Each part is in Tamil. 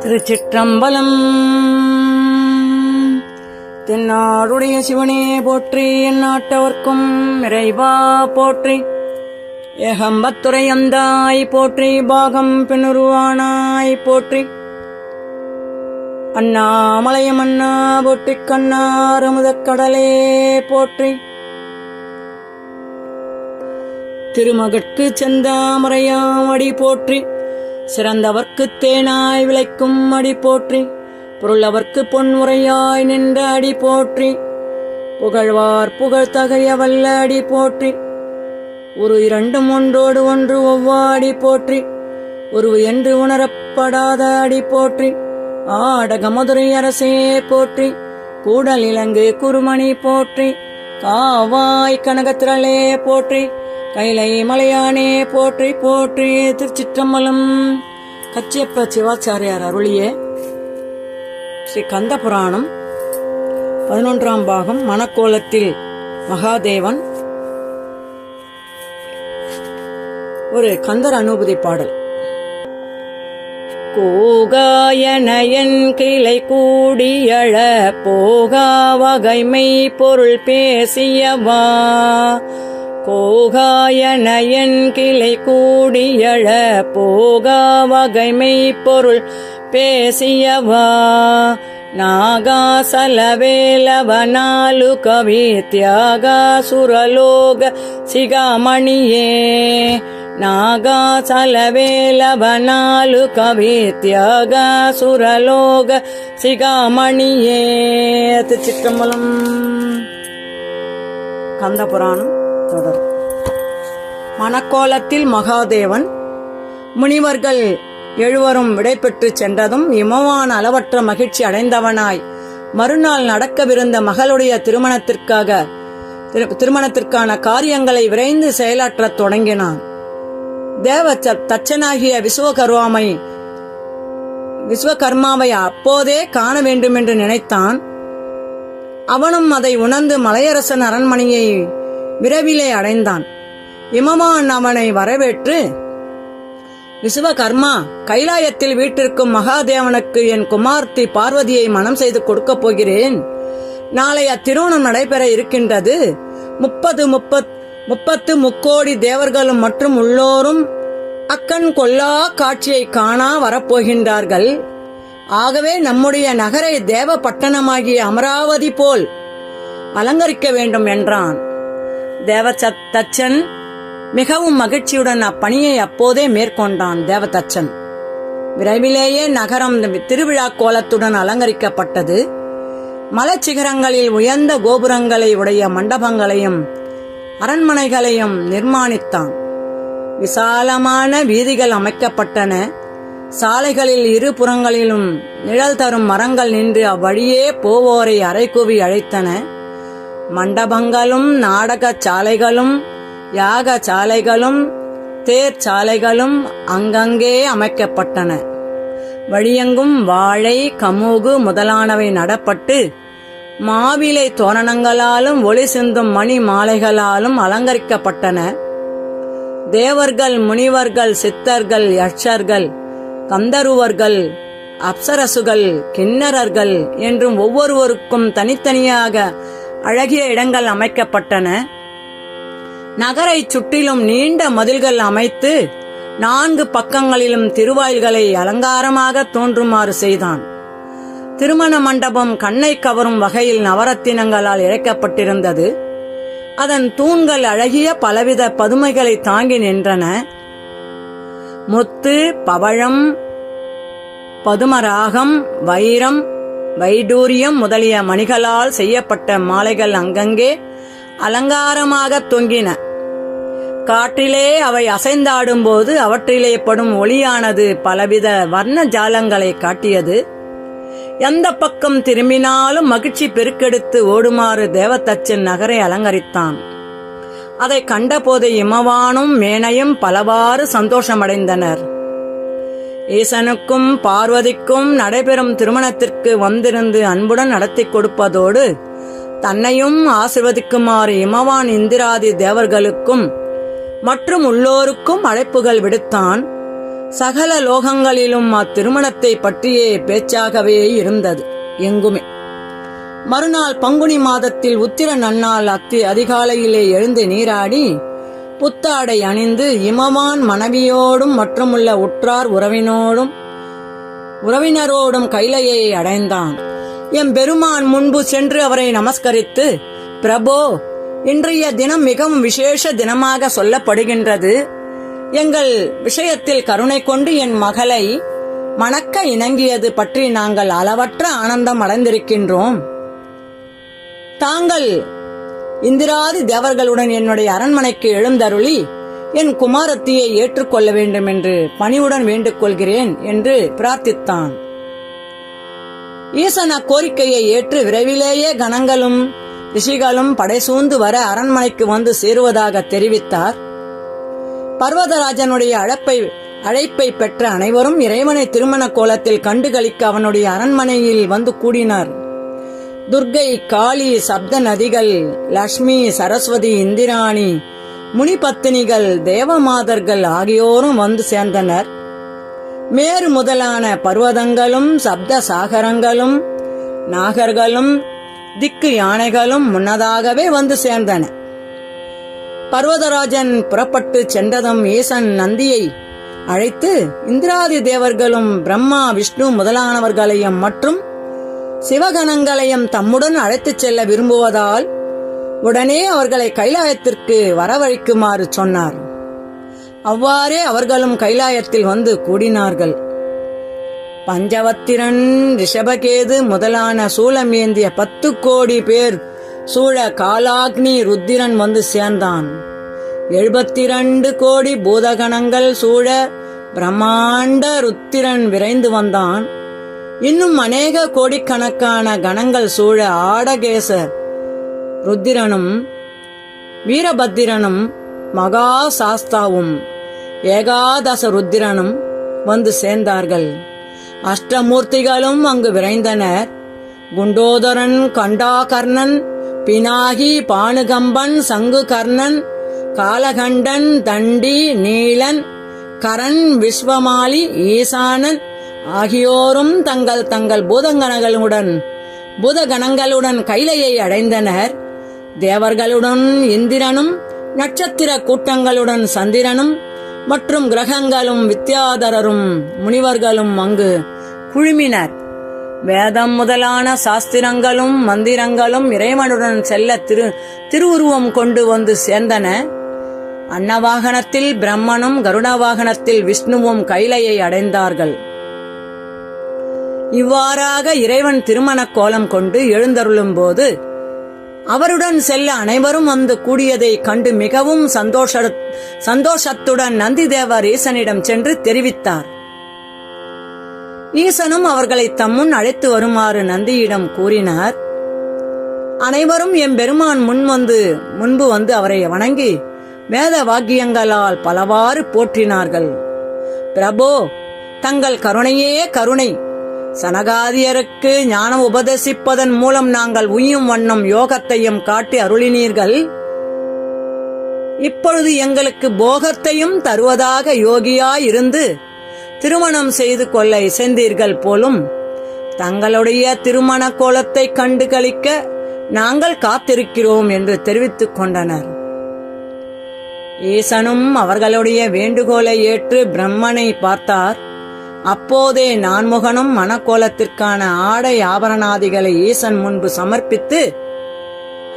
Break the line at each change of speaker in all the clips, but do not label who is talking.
திருச்சிற்றம்பலம். தென்னாடுடைய சிவனே போற்றி, எந்நாட்டவர்க்கும் இறைவா போற்றி. ஏகம்பத்துரை அந்தாய் போற்றி, பாகம் பின்னுருவானாய் போற்றி. அண்ணாமலையம் அண்ணா போற்றி, கண்ணார் அமுதக் கடலே போற்றி. திருமகட்கு செந்தாமரையாம் அடி போற்றி, சிறந்தவர்க்கு தேனாய் விளைக்கும் அடி போற்றி. பொருளவர்க்கு பொன்முறையாய் நின்ற அடி போற்றி. புகழ்வார் புகழ் தகைய வல்ல அடி போற்றி. ஒரு இரண்டும் ஒன்றோடு ஒன்று ஒவ்வாடி போற்றி. உருவு என்று உணரப்படாத அடி போற்றி. ஆடக மதுரை அரசே போற்றி. கூடல் இலங்கு குருமணி போற்றி. காவாய் கனகத்திரளே போற்றி. கைலை மலையானே போற்றி போற்றி. திருச்சிற்றம்பலம். கச்சியப்ப சிவாச்சாரியார் அருளிய ஸ்ரீ கந்த புராணம் 11ஆம் பாகம். மணக்கோலத்தில் மகாதேவன். ஒரு கந்தர் அனுபூதி பாடல். கூகாயனயன் கிளை கூடியழ போகா வகைமை பொருள் பேசியவா. கோகாயனயன் கிளை கூடியழ போகா வகைமை பொருள் பேசியவா. நாகாசலவேலவனாலு கவி தியாகா சுரலோக சிகாமணியே. நாகாசலவேலவனாலு கவி தியாகா சுரலோக சிகாமணியே. திருச்சிற்றம்பலம். கந்த புராணம் தொடர். மணக்கோலத்தில் மகாதேவன். முனிவர்கள் எழுவரும் விடைபெற்று சென்றதும் இமவான் அளவற்ற மகிழ்ச்சி அடைந்தவனாய் மறுநாள் நடக்கவிருந்த மகளுடைய திருமணத்திற்கான காரியங்களை விரைந்து செயலாற்றத் தொடங்கினான். தேவ தச்சனாகிய விஸ்வகர்மாவை அப்போதே காண வேண்டுமென்று நினைத்தான். அவனும் அதை உணர்ந்து மலையரசன் அரண்மனையை விரைவிலே அடைந்தான். இமவான் அவனை வரவேற்று, விஸ்வகர்மா, கைலாயத்தில் வீட்டிற்கும் மகாதேவனுக்கு என் குமார்த்தி பார்வதியை மனம் செய்து கொடுக்கப் போகிறேன். நாளை அத்திருமணம் நடைபெற இருக்கின்றது. 30 முக்கோடி தேவர்களும் மற்றும் உள்ளோரும் அக்கண் கொள்ளா காட்சியை காணா வரப்போகின்றார்கள். ஆகவே நம்முடைய நகரை தேவ பட்டணமாகிய அமராவதி போல் அலங்கரிக்க வேண்டும் என்றான். தேவதச்சன் மிகவும் மகிழ்ச்சியுடன் அப்பணியை அப்போதே மேற்கொண்டான். தேவதச்சன் விரைவிலேயே நகரம் திருவிழா கோலத்துடன் அலங்கரிக்கப்பட்டது. மலைச்சிகரங்களில் உயர்ந்த கோபுரங்களை உடைய மண்டபங்களையும் அரண்மனைகளையும் நிர்மாணித்தான். விசாலமான வீதிகள் அமைக்கப்பட்டன. சாலைகளில் இரு புறங்களிலும் நிழல் தரும் மரங்கள் நின்று அவ்வழியே போவோரை அறைகூவி அழைத்தன. மண்டபங்களும் நாடக சாலைகளும் யாக சாலைகளும் தேர் சாலைகளும் அங்கங்கே அமைக்கப்பட்டன. வழியெங்கும் வாழை, கமுகு முதலானவை நடப்பட்டு மாவிலை தோரணங்களாலும் ஒளி சிந்தும் மணி மாலைகளாலும் அலங்கரிக்கப்பட்டன. தேவர்கள், முனிவர்கள், சித்தர்கள், யட்சர்கள், கந்தருவர்கள், அப்சரசுகள், கிண்ணறர்கள் என்றும் ஒவ்வொருவருக்கும் தனித்தனியாக அழகிய இடங்கள் அமைக்கப்பட்டன. நகரை சுற்றிலும் நீண்ட மதில்கள் அமைத்து 4 பக்கங்களிலும் திருவாயில்களை அலங்காரமாக தோன்றுமாறு செய்தான். திருமண மண்டபம் கண்ணை கவரும் வகையில் நவரத்தினங்களால் இழைக்கப்பட்டிருந்தது. அதன் தூண்கள் அழகிய பலவித பதுமைகளை தாங்கி நின்றன. முத்து, பவழம், பதுமராகம், வைரம், வைடூரியம் முதலிய மணிகளால் செய்யப்பட்ட மாலைகள் அங்கங்கே அலங்காரமாக தொங்கின. காற்றிலே அவை அசைந்தாடும்போது அவற்றிலே படும் ஒளியானது பலவித வர்ண ஜாலங்களை காட்டியது. எந்த பக்கம் திரும்பினாலும் மகிழ்ச்சி பெருக்கெடுத்து ஓடுமாறு தேவதச்சன் நகரை அலங்கரித்தான். அதை கண்டபோது இமவானும் மேனையும் பலவாறு சந்தோஷமடைந்தனர். ஈசனுக்கும் பார்வதிக்கும் நடைபெறும் திருமணத்திற்கு வந்திருந்து அன்புடன் நடத்தி கொடுப்பதோடு தன்னையும் ஆசிர்வதிக்குமாறு இமவான் இந்திராதி தேவர்களுக்கும் மற்றும் உள்ளோருக்கும் அழைப்புகள் விடுத்தான். சகல லோகங்களிலும் அத்திருமணத்தை பற்றியே பேச்சாகவே இருந்தது எங்குமே. மறுநாள் பங்குனி மாதத்தில் உத்திர நன்னாள் அதிகாலையிலே எழுந்து நீராடி புத்தாடை அணிந்து இமவான் மனைவியோடும் மற்றுமுள்ள உற்றார் உறவினரோடும் கைலையை அடைந்தான். எம்பெருமான் முன்பு சென்று அவரை நமஸ்கரித்து, பிரபோ, இன்றைய தினம் மிகவும் விசேஷ தினமாக சொல்லப்படுகின்றது. எங்கள் விஷயத்தில் கருணை கொண்டு என் மகளை மணக்க இணங்கியது பற்றி நாங்கள் அளவற்ற ஆனந்தம் அடைந்திருக்கின்றோம். தாங்கள் இந்திராதி தேவர்களுடன் என்னுடைய அரண்மனைக்கு எழுந்தருளி என் குமாரத்தியை ஏற்றுக்கொள்ள வேண்டும் என்று பணிவுடன் வேண்டிக் கொள்கிறேன் என்று பிரார்த்தித்தான். ஈசன் அக்கோரிக்கையை ஏற்று விரைவிலேயே கணங்களும் ரிஷிகளும் படைசூழ்ந்து வர அரண்மனைக்கு வந்து சேருவதாக தெரிவித்தார். பர்வதராஜனுடைய அழைப்பை பெற்ற அனைவரும் இறைவனை திருமண கோலத்தில் கண்டுகளிக்க அவனுடைய அரண்மனையில் வந்து கூடினார். துர்க்கை, காளி, சப்த நதிகள், லட்சுமி, சரஸ்வதி, இந்திராணி, முனிபத்தினிகள், தேவமாதர்கள் ஆகியோரும் வந்து சேர்ந்தனர். மேரு முதலான பர்வதங்களும் சப்த சாகரங்களும் நாகர்களும் திக்கு யானைகளும் முன்னதாகவே வந்து சேர்ந்தன. பர்வதராஜன் புறப்பட்டு சென்றதும் ஈசன் நந்தியை அழைத்து இந்திராதி தேவர்களும் பிரம்மா, விஷ்ணு முதலானவர்களையும் மற்றும் சிவகணங்களையும் தம்முடன் அழைத்துச் செல்ல விரும்புவதால் உடனே அவர்களை கைலாயத்திற்கு வரவழைக்குமாறு சொன்னார். அவ்வாறே அவர்களும் கைலாயத்தில் வந்து கூடினார்கள். பஞ்சவத்திரன், ரிஷபகேது முதலான சூலமேந்திய 10 கோடி பேர் சூழ காலாக்னி ருத்திரன் வந்து சேர்ந்தான். 72 கோடி பூதகணங்கள் சூழ பிரம்மாண்ட ருத்திரன் விரைந்து வந்தான். இன்னும் அநேக கோடிக்கணக்கான கணங்கள் சூழ ஆடகேச ருத்திரனும் வீரபத்திரனும் மகா சாஸ்தாவும் ஏகாதச ருத்திரனும் வந்து சேர்ந்தார்கள். அஷ்டமூர்த்திகளும் அங்கு விரைந்தனர். குண்டோதரன், கண்டாகர்ணன், பினாகி, பானுகம்பன், சங்குகர்ணன், காலகண்டன், தண்டி, நீலன், கரண், விஸ்வமாலி, ஈசானன் ஆகியோரும் தங்கள் தங்கள் பூதகணங்களுடன் கைலையை அடைந்தனர். தேவர்களுடன் இந்திரனும் நட்சத்திர கூட்டங்களுடன் சந்திரனும் மற்றும் கிரகங்களும் வித்யாதரரும் முனிவர்களும் அங்கு குழுமினர். வேதம் முதலான சாஸ்திரங்களும் மந்திரங்களும் இறைவனுடன் செல்ல திருவுருவம் கொண்டு வந்து சேர்ந்தன. அன்னவாகனத்தில் பிரம்மனும் கருட வாகனத்தில் விஷ்ணுவும் கைலையை அடைந்தார்கள். இவ்வாறாக இறைவன் திருமண கோலம் கொண்டு எழுந்தருளும் போது அவருடன் செல்ல அனைவரும் வந்து கூடியதை கண்டு மிகவும் சந்தோஷத்துடன் நந்திதேவர் ஈசனிடம் சென்று தெரிவித்தார். ஈசனும் அவர்களை தம்முன் அழைத்து வருமாறு நந்தியிடம் கூறினார். அனைவரும் எம்பெருமான் முன்பு வந்து அவரை வணங்கி வேத வாக்கியங்களால் பலவாறு போற்றினார்கள். பிரபோ, தங்கள் கருணையே கருணை. சனகாதியருக்கு ஞானம் உபதேசிப்பதன் மூலம் நாங்கள் உய்யும் வண்ணம் யோகத்தையும் காட்டி அருளினீர்கள். இப்பொழுது எங்களுக்கு போகத்தையும் தருவதாக யோகியாயிருந்து திருமணம் செய்து கொள்ள இசைந்தீர்கள் போலும். தங்களுடைய திருமண கோலத்தை கண்டு களிக்க நாங்கள் காத்திருக்கிறோம் என்று தெரிவித்துக் கொண்டனர். ஈசனும் அவர்களுடைய வேண்டுகோளை ஏற்று பிரம்மனை பார்த்தார். அப்போதே நான்முகனும் மணக்கோலத்திற்கான ஆடை ஆபரணாதிகளை ஈசன் முன்பு சமர்ப்பித்து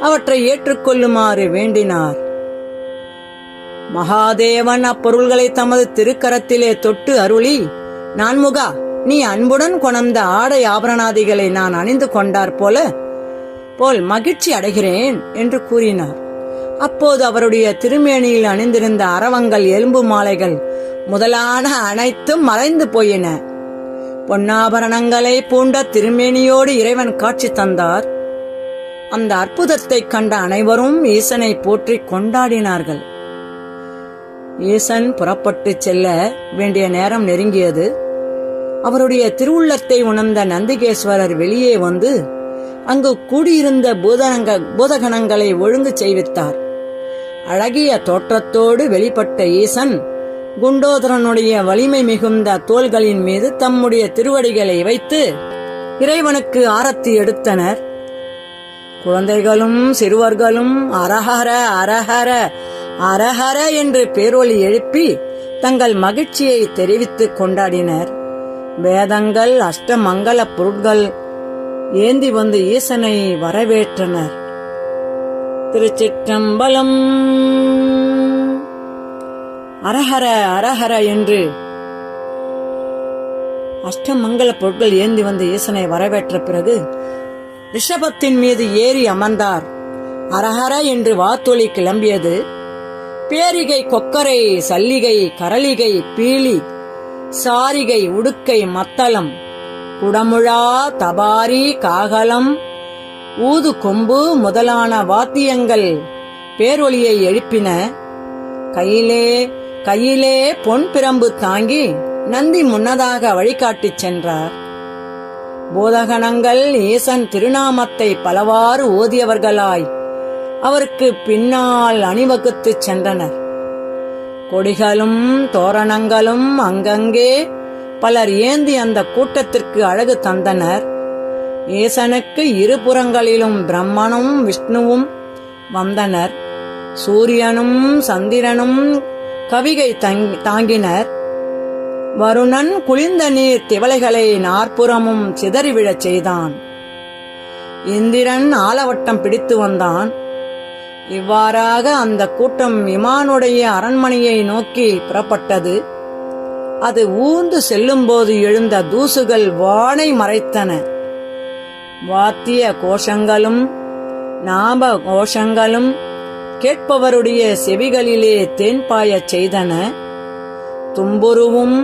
அவற்றை ஏற்றுக்கொள்ளுமாறு வேண்டினார். மகாதேவன் அப்பொருள்களை தமது திருக்கரத்திலே தொட்டு அருளி, நான்முகா, நீ அன்புடன் கொணர்ந்த ஆடை ஆபரணாதிகளை நான் அணிந்து கொண்டார் போல் மகிழ்ச்சி அடைகிறேன் என்று கூறினார். அப்போது அவருடைய திருமேனியில் அணிந்திருந்த அரவங்கள், எலும்பு மாலைகள் முதலான அனைத்தும் மறைந்து போயின. பொன்னாபரணங்களை பூண்ட திருமேனியோடு இறைவன் காட்சி தந்தார். அந்த அற்புதத்தை கண்ட அனைவரும் ஈசனை போற்றி கொண்டாடினார்கள். ஈசன் புறப்பட்டு செல்ல வேண்டிய நேரம் நெருங்கியது. அவருடைய திருவுள்ளத்தை உணர்ந்த நந்திகேஸ்வரர் வெளியே வந்து அங்கு கூடியிருந்த பூதகணங்களை ஒழுங்கு செய்வித்தார். அழகிய தோற்றத்தோடு வெளிப்பட்ட ஈசன் குண்டோதரனுடைய வலிமை மிகுந்த தோள்களின் மீது தம்முடைய திருவடிகளை வைத்து இறைவனுக்கு ஆரத்தி எடுத்தனர். குழந்தைகளும் சிறுவர்களும் அரஹர அரஹர அரஹர என்று பேரொலி எழுப்பி தங்கள் மகிழ்ச்சியை தெரிவித்துக் கொண்டாடினர். வேதங்கள் அஷ்டமங்கல பொருட்கள் ஏந்தி வந்து ஈசனை வரவேற்றனர். திருச்சிற்றம்பலம். அரஹர அரஹர என்று அஷ்டமங்கல பொருட்கள் ஏந்தி வந்து ஈசனை வரவேற்ற பிறகு ரிஷபத்தின் மீது ஏறி அமர்ந்தார். அரஹர என்று வாத்தொலி கிளம்பியது. பேரிகை, கொக்கரை, சல்லிகை, கரளிகை, பீலி, சாரிகை, உடுக்கை, மத்தளம், குடமுழா, தபாரி, காகலம், ஊது கொம்பு முதலான வாத்தியங்கள் பேரொலியை எழுப்பின. கையிலே பொன் பிரம்பு தாங்கி நந்தி முன்னதாக வழிகாட்டிச் சென்றார். போதகணங்கள் ஈசன் திருநாமத்தை பலவாறு ஓதியவர்களாய் அவருக்கு பின்னால் அணிவகுத்துச் சென்றனர். கொடிகளும் தோரணங்களும் அங்கங்கே பலர் ஏந்தி அந்த கூட்டத்திற்கு அழகு தந்தனர். ஈசனுக்கு இருபுறங்களிலும் பிரம்மனும் விஷ்ணுவும் வந்தனர். சூரியனும் சந்திரனும் கவிகை தாங்கினர். வருணன் குளிர்ந்த நீர் திவலைகளை நாற்புறமும் சிதறிவிழச் செய்தான். இந்திரன் ஆலவட்டம் பிடித்து வந்தான். இவ்வாறாக அந்த கூட்டம் இமானுடைய அரண்மனையை நோக்கி புறப்பட்டது. அது ஊர்ந்து செல்லும்போது எழுந்த தூசுகள் வானை மறைத்தன. வாத்திய கோஷங்களும் நாப கோஷங்களும் கேட்பவருடைய செவிகளிலே தேன்பாயச் செய்தன. தும்புருவும்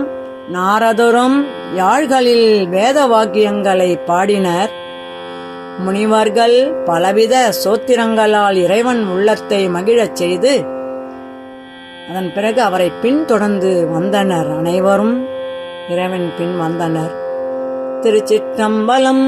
நாரதரும் யாழ்களில் வேத வாக்கியங்களை பாடினர். முனிவர்கள் பலவித சோத்திரங்களால் இறைவன் உள்ளத்தை மகிழச் செய்து அதன் பிறகு அவரை பின்தொடர்ந்து வந்தனர். அனைவரும் இறைவன் பின் வந்தனர். திருச்சிற்றம்பலம்.